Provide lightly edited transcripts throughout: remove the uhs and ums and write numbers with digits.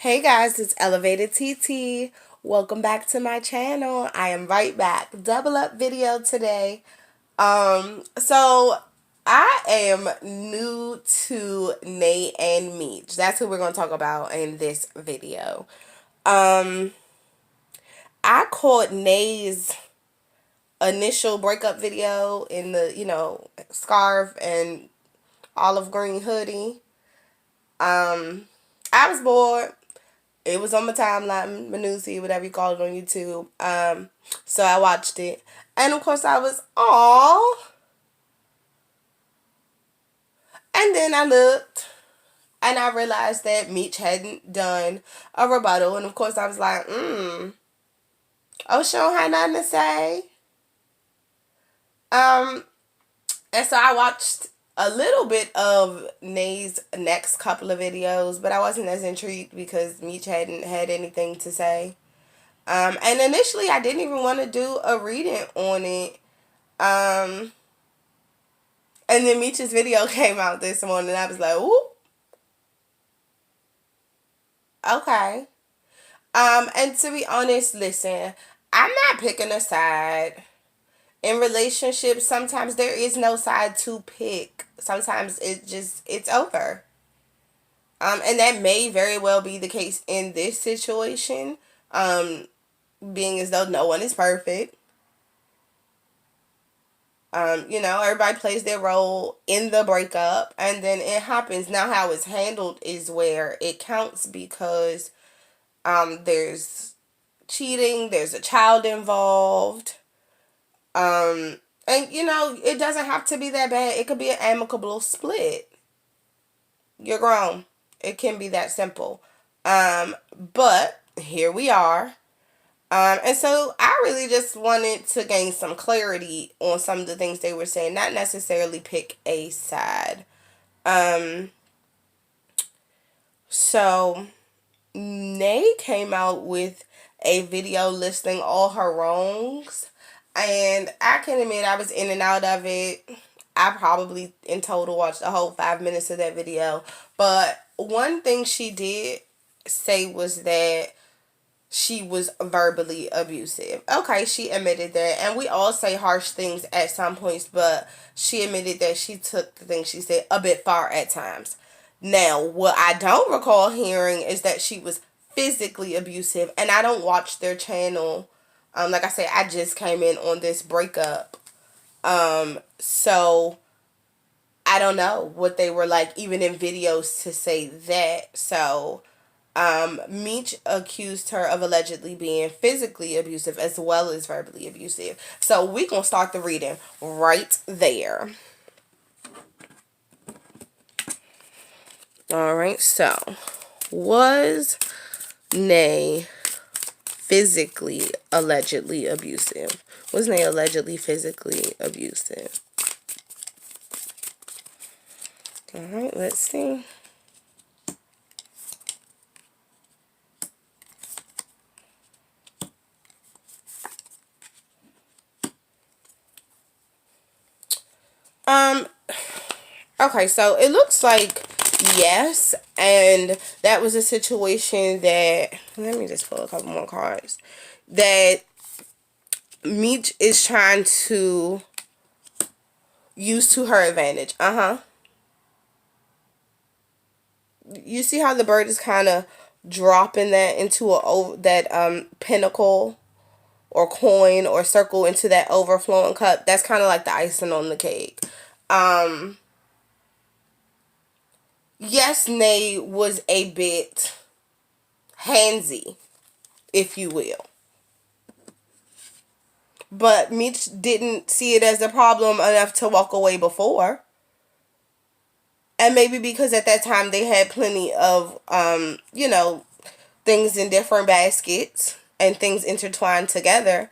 Hey guys, it's Elevatedteetee. Welcome back to my channel. I am right back. Double up video today. So I am new to nayandmeech. That's who we're gonna talk about in this video. I caught Nay's initial breakup video in the, scarf and olive green hoodie. I was bored. It was on my timeline, my newsfeed, whatever you call it on YouTube. So I watched it. And of course I was, aww. And then I looked and I realized that Meech hadn't done a rebuttal. And of course I was like, oh, she don't have nothing to say. And so I watched a little bit of Nay's next couple of videos, but I wasn't as intrigued because Meech hadn't had anything to say. And initially I didn't even want to do a reading on it. And then Meech's video came out this morning and I was like, ooh, okay. And to be honest, listen, I'm not picking a side. In relationships, sometimes there is no side to pick. Sometimes it's over. And that may very well be the case in this situation. Being as though no one is perfect. Everybody plays their role in the breakup, and then it happens. Now, how it's handled is where it counts because there's cheating, there's a child involved. And it doesn't have to be that bad. It could be an amicable split. You're grown. It can be that simple. But here we are. And so I really just wanted to gain some clarity on some of the things they were saying, not necessarily pick a side. So Nay came out with a video listing all her wrongs. And I can admit I was in and out of it. I probably in total watched the whole 5 minutes of that video. But one thing she did say was that she was verbally abusive. Okay, she admitted that. And we all say harsh things at some points, but she admitted that she took the things she said a bit far at times. Now, what I don't recall hearing is that she was physically abusive. And I don't watch their channel. Like I said, I just came in on this breakup. So I don't know what they were like, even in videos, to say that. So, Meech accused her of allegedly being physically abusive as well as verbally abusive. So we gonna start the reading right there. Alright, so was Nay physically allegedly abusive? Was Nay allegedly physically abusive? Alright, let's see. Okay, so it looks like yes, and that was a situation that, let me just pull a couple more cards, that Meech is trying to use to her advantage. You see how the bird is kind of dropping that into that pinnacle or coin or circle into that overflowing cup? That's kind of like the icing on the cake. Yes, Nay was a bit handsy, if you will. But Meech didn't see it as a problem enough to walk away before. And maybe because at that time they had plenty of, things in different baskets and things intertwined together.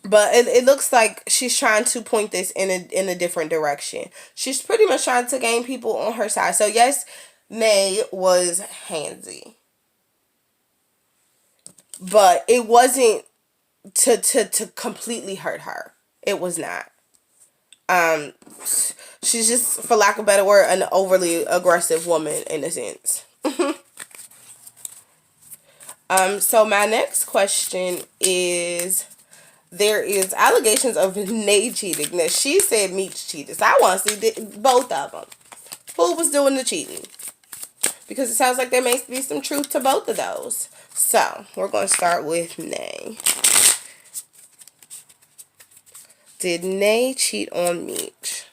But it looks like she's trying to point this in a different direction. She's pretty much trying to gain people on her side. So yes, Nay was handsy. But it wasn't to completely hurt her. It was not. She's just, for lack of a better word, an overly aggressive woman in a sense. So my next question is, there is allegations of nayy cheating. Now, she said Meech cheated. So I want to see both of them. Who was doing the cheating? Because it sounds like there may be some truth to both of those. So, we're going to start with nayy. Did nayy cheat on Meech?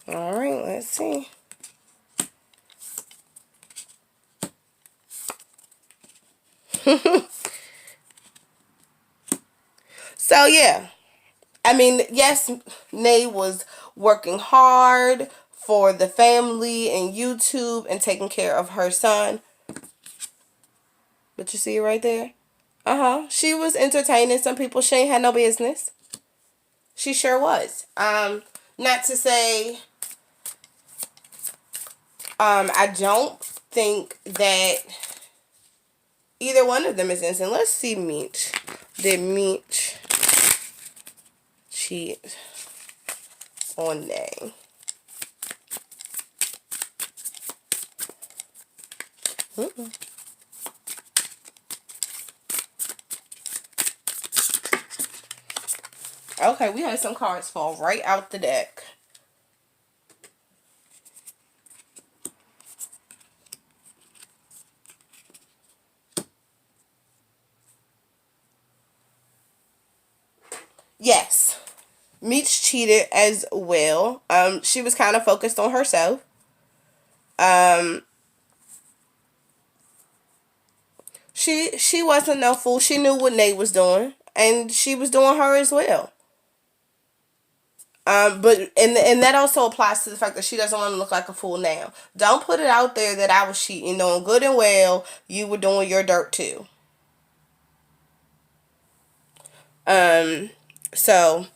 Alright, let's see. So, yeah. I mean, yes, nayy was working hard for the family and YouTube and taking care of her son. But you see it right there? She was entertaining some people she ain't had no business. She sure was. Not to say, I don't think that either one of them is innocent. Let's see Meech. Did Meech cheat on nayy? Okay, we had some cards fall right out the deck. Yes, Meech cheated as well. She was kind of focused on herself. She wasn't no fool. She knew what nayy was doing, and she was doing her as well. But that also applies to the fact that she doesn't want to look like a fool now. Don't put it out there that I was cheating, knowing good and well you were doing your dirt too. So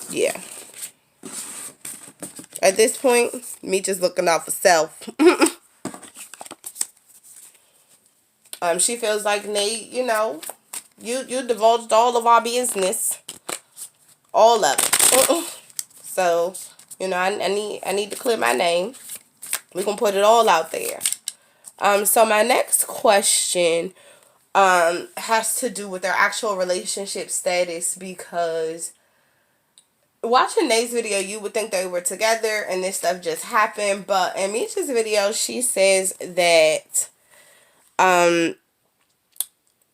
yeah. At this point, me just looking out for self. She feels like nayy, you divulged all of our business, all of it. So, I need to clear my name. We're gonna put it all out there. So my next question has to do with their actual relationship status, because watching nay's video, you would think they were together and this stuff just happened, but in Meech's video, she says that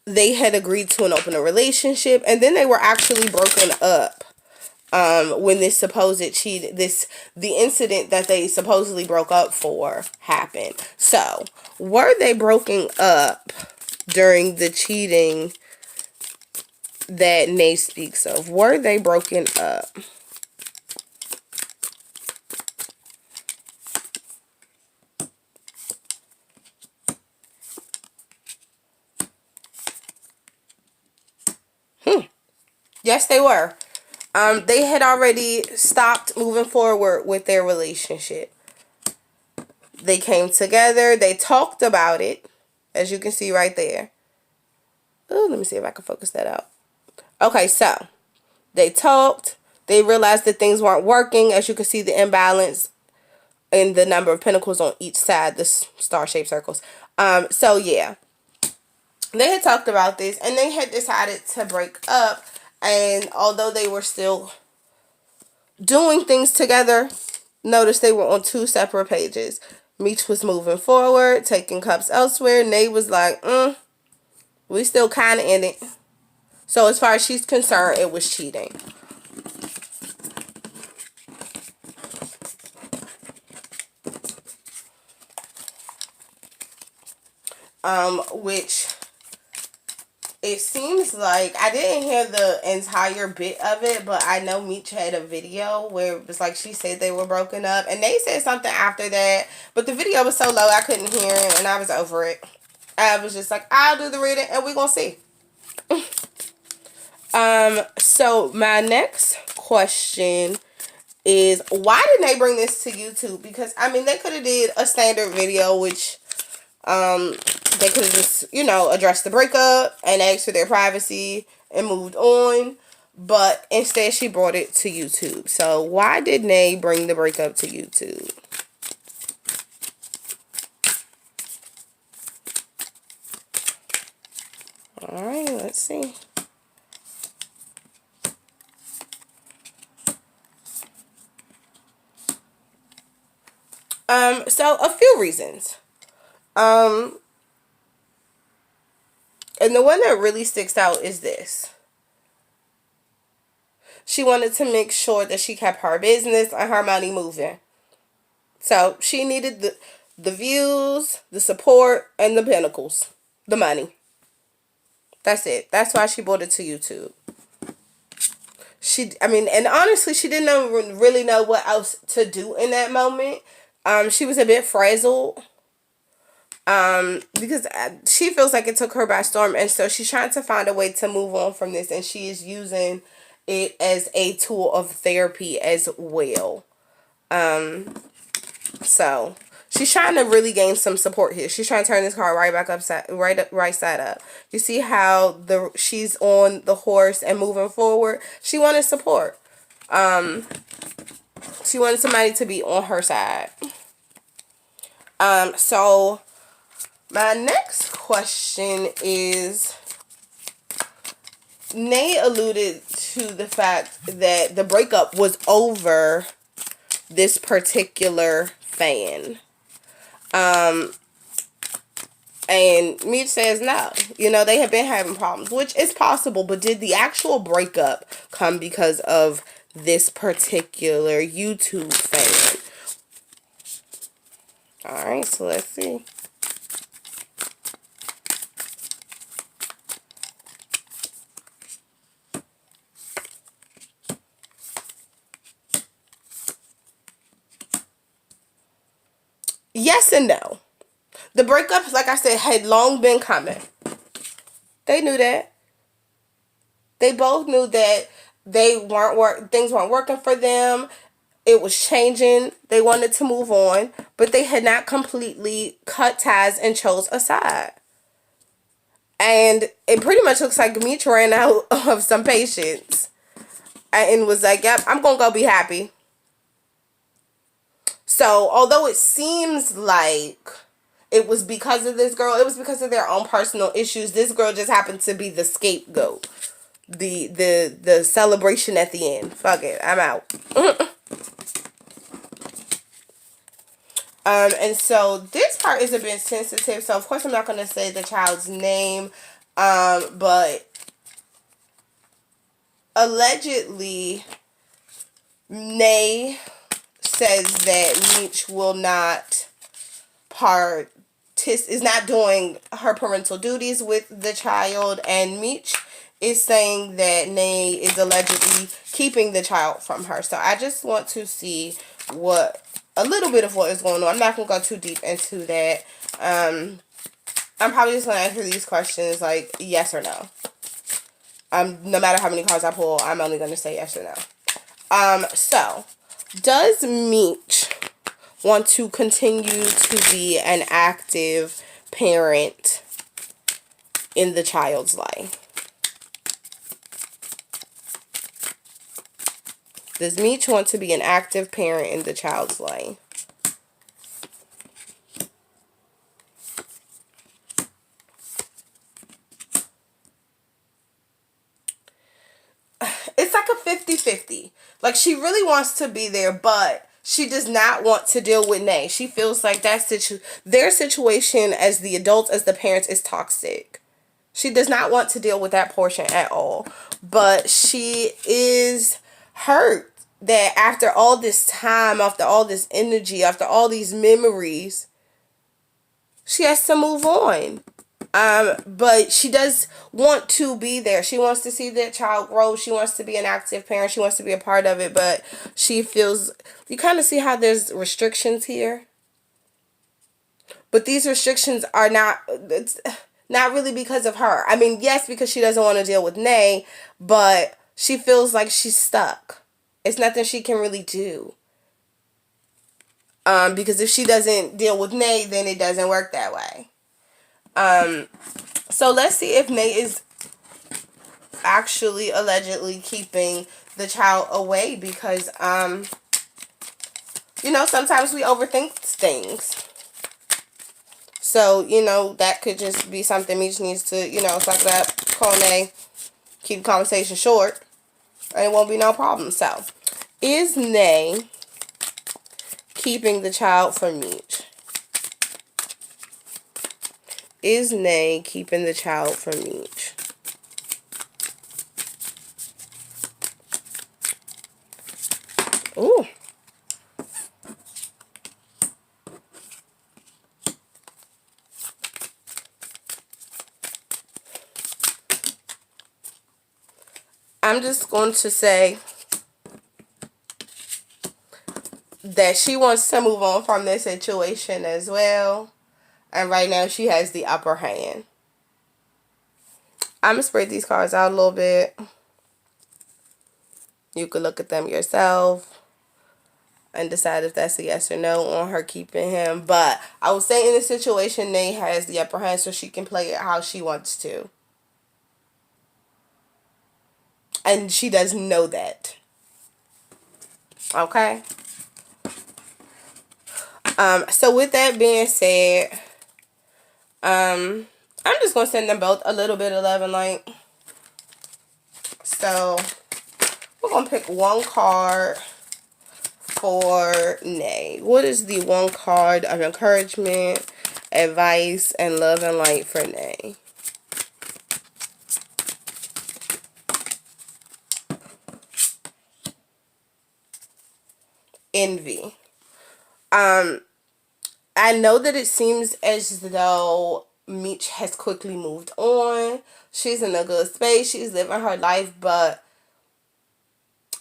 they had agreed to an open relationship, and then they were actually broken up when this supposed the incident that they supposedly broke up for happened. So, were they broken up during the cheating that nayy speaks of? Were they broken up? Yes, they were. They had already stopped moving forward with their relationship. They came together. They talked about it, as you can see right there. Oh, let me see if I can focus that out. Okay, so they talked. They realized that things weren't working. As you can see, the imbalance in the number of pentacles on each side, the star-shaped circles. So yeah, they had talked about this, and they had decided to break up. And although they were still doing things together, notice they were on two separate pages. Meech was moving forward, taking cups elsewhere. Nayy was like, we still kind of in it. So as far as she's concerned, it was cheating. Which it seems like I didn't hear the entire bit of it, but I know Meech had a video where it was like she said they were broken up, and they said something after that, but the video was so low I couldn't hear it, and I was over it. I was just like, I'll do the reading and we're gonna see. So my next question is, why didn't they bring this to YouTube? Because I mean, they could have did a standard video, which they could have just, addressed the breakup and asked for their privacy and moved on. but instead she brought it to YouTube. So why did Nay bring the breakup to YouTube? Alright, let's see. So a few reasons. And the one that really sticks out is this. She wanted to make sure that she kept her business and her money moving. So she needed the views, the support, and the pinnacles. The money. That's it. That's why she brought it to YouTube. And honestly, she didn't really know what else to do in that moment. She was a bit frazzled. Because she feels like it took her by storm, and so she's trying to find a way to move on from this, and she is using it as a tool of therapy as well. So she's trying to really gain some support here. She's trying to turn this car right back upside, right side up. You see how she's on the horse and moving forward. She wanted support. She wanted somebody to be on her side. So my next question is, Nay alluded to the fact that the breakup was over this particular fan. And Meech says no. You know, they have been having problems, which is possible, but did the actual breakup come because of this particular YouTube fan? Alright, so let's see. Yes and no. The breakup, like I said, had long been coming. They knew that. They both knew that things weren't working for them. It was changing. They wanted to move on, but they had not completely cut ties and chose a side. And it pretty much looks like Meech ran out of some patience and was like, yep, I'm going to go be happy. So, although it seems like it was because of this girl, it was because of their own personal issues. This girl just happened to be the scapegoat. The celebration at the end. Fuck it, I'm out. And so this part is a bit sensitive, so of course I'm not going to say the child's name, but allegedly Nay says that Meech will not is not doing her parental duties with the child, and Meech is saying that Nay is allegedly keeping the child from her. So I just want to see a little bit of what is going on. I'm not going to go too deep into that. I'm probably just going to answer these questions like yes or no. No matter how many cards I pull, I'm only going to say yes or no. So, does Meech want to continue to be an active parent in the child's life? Does Meech want to be an active parent in the child's life? It's like a 50-50. Like, she really wants to be there, but she does not want to deal with Nay. She feels like their situation as the adults, as the parents, is toxic. She does not want to deal with that portion at all. But she is hurt that after all this time, after all this energy, after all these memories, she has to move on. But she does want to be there. She wants to see that child grow. She wants to be an active parent. She wants to be a part of it. But she feels, you kind of see how there's restrictions here. But these restrictions are it's not really because of her. I mean, yes, because she doesn't want to deal with Nay, but she feels like she's stuck. It's nothing she can really do. Because if she doesn't deal with Nay, then it doesn't work that way. So let's see if Nay is actually allegedly keeping the child away because, you know, sometimes we overthink things. So, you know, that could just be something Meech needs to, you know, suck it up, call Nay, keep the conversation short, and it won't be no problem. So, is Nay keeping the child from Meech? Is Nay keeping the child from Meech? Ooh. I'm just going to say that she wants to move on from this situation as well. And right now she has the upper hand. I'm going to spread these cards out a little bit. You can look at them yourself and decide if that's a yes or no on her keeping him. But I would say in this situation, Nay has the upper hand so she can play it how she wants to. And she doesn't know that. Okay? So with that being said, I'm just going to send them both a little bit of love and light. So, we're going to pick one card for Nay. What is the one card of encouragement, advice, and love and light for Nay? Envy. I know that it seems as though Meech has quickly moved on. She's in a good space. She's living her life, but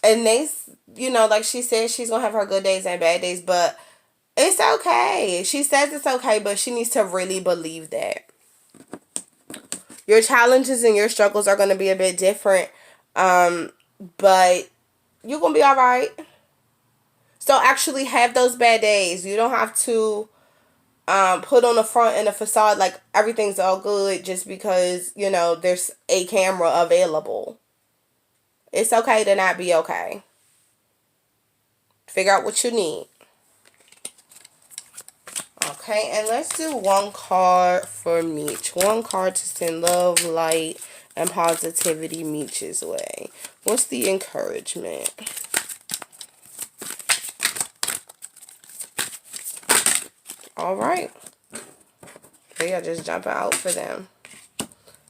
and they, you know, like she said, she's gonna have her good days and bad days, but it's okay. She says it's okay, but she needs to really believe that. Your challenges and your struggles are gonna be a bit different, but you're gonna be all right. So actually have those bad days. You don't have to put on the front and a facade like everything's all good just because, you know, there's a camera available. It's okay to not be okay. Figure out what you need. Okay, and let's do one card for Meech. One card to send love, light, and positivity Meech's way. What's the encouragement? Alright. They are just jumping out for them.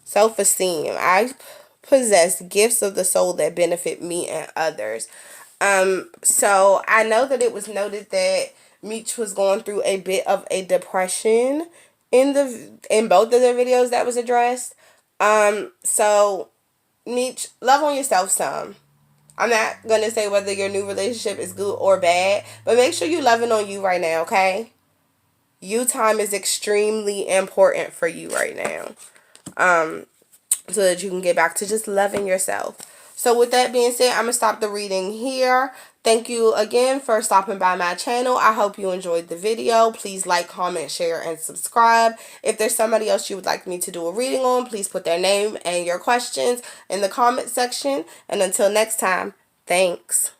Self-esteem. I possess gifts of the soul that benefit me and others. So I know that it was noted that Meech was going through a bit of a depression in both of the videos that was addressed. So Meech, love on yourself some. I'm not gonna say whether your new relationship is good or bad, but make sure you're loving on you right now, okay? You time is extremely important for you right now. So that you can get back to just loving yourself. So with that being said, I'm going to stop the reading here. Thank you again for stopping by my channel. I hope you enjoyed the video. Please like, comment, share, and subscribe. If there's somebody else you would like me to do a reading on, please put their name and your questions in the comment section. And until next time, thanks.